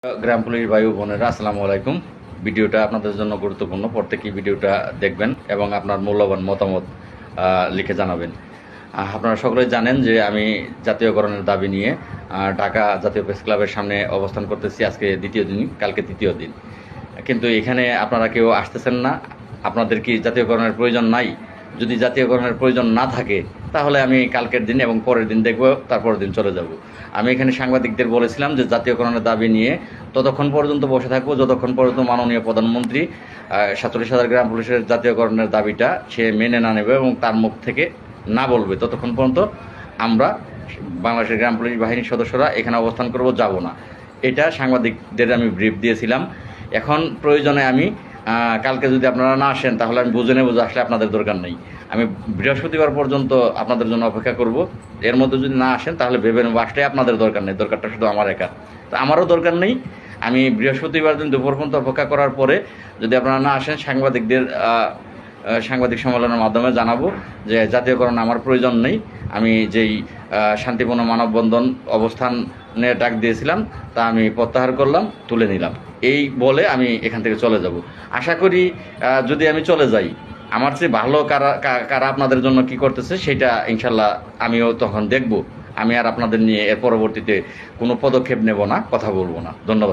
গ্রাম police ভাই ও বোনেরা, আসসালামু আলাইকুম। ভিডিওটা আপনাদের জন্য গুরুত্বপূর্ণ, প্রত্যেকেই ভিডিওটা দেখবেন এবং আপনার মূল্যবান মতামত লিখে জানাবেন। আপনারা সকলেই জানেন যে আমি জাতীয়করণের দাবি নিয়ে ঢাকা জাতীয় প্রেস ক্লাবের সামনে অবস্থান করতেছি। আজকে দ্বিতীয় দিন, কালকে তৃতীয় দিন, কিন্তু এখানে আপনারা কেউ আসতেছেন না। আপনাদের কি জাতীয়করণের প্রয়োজন নাই? যদি জাতীয়করণের প্রয়োজন না থাকে তাহলে আমি কালকের দিন এবং পরের দিন দেখব, তারপরের দিন চলে যাব। আমি এখানে সাংবাদিকদের বলেছিলাম যে জাতীয়করণের দাবি নিয়ে ততক্ষণ পর্যন্ত বসে থাকবো যতক্ষণ পর্যন্ত মাননীয় প্রধানমন্ত্রী 47,000 গ্রাম পুলিশের জাতীয়করণের দাবিটা সে মেনে না নেবে এবং তার মুখ থেকে না বলবে, ততক্ষণ পর্যন্ত আমরা বাংলাদেশের গ্রাম পুলিশ বাহিনীর সদস্যরা এখানে অবস্থান করব, যাব না। এটা সাংবাদিকদের আমি ব্রিফ দিয়েছিলাম। এখন প্রয়োজনে আমি কালকে যদি আপনারা না আসেন তাহলে আমি বুঝে নেব যে আসলে আপনাদের দরকার নেই। আমি বৃহস্পতিবার পর্যন্ত আপনাদের জন্য অপেক্ষা করব। এর মধ্যে যদি না আসেন তাহলে ভেবে নেব আসলে আপনাদের দরকার নেই, দরকারটা শুধু আমার একা। তো আমারও দরকার নেই। আমি বৃহস্পতিবার দিন দুপুর পর্যন্ত অপেক্ষা করার পরে যদি আপনারা না আসেন সাংবাদিক সম্মেলনের মাধ্যমে জানাবো যে জাতীয়করণ আমার প্রয়োজন নেই। আমি যেই শান্তিপূর্ণ মানববন্ধন অবস্থানে ডাক দিয়েছিলাম তা আমি প্রত্যাহার করলাম, তুলে নিলাম। এই বলে আমি এখান থেকে চলে যাব। আশা করি যদি আমি চলে যাই, আমার চেয়ে ভালো কারা কারা আপনাদের জন্য কি করতেছে সেটা ইনশাল্লাহ আমিও তখন দেখব। আমি আর আপনাদের নিয়ে এর পরবর্তীতে কোনো পদক্ষেপ নেব না, কথা বলবো না। ধন্যবাদ।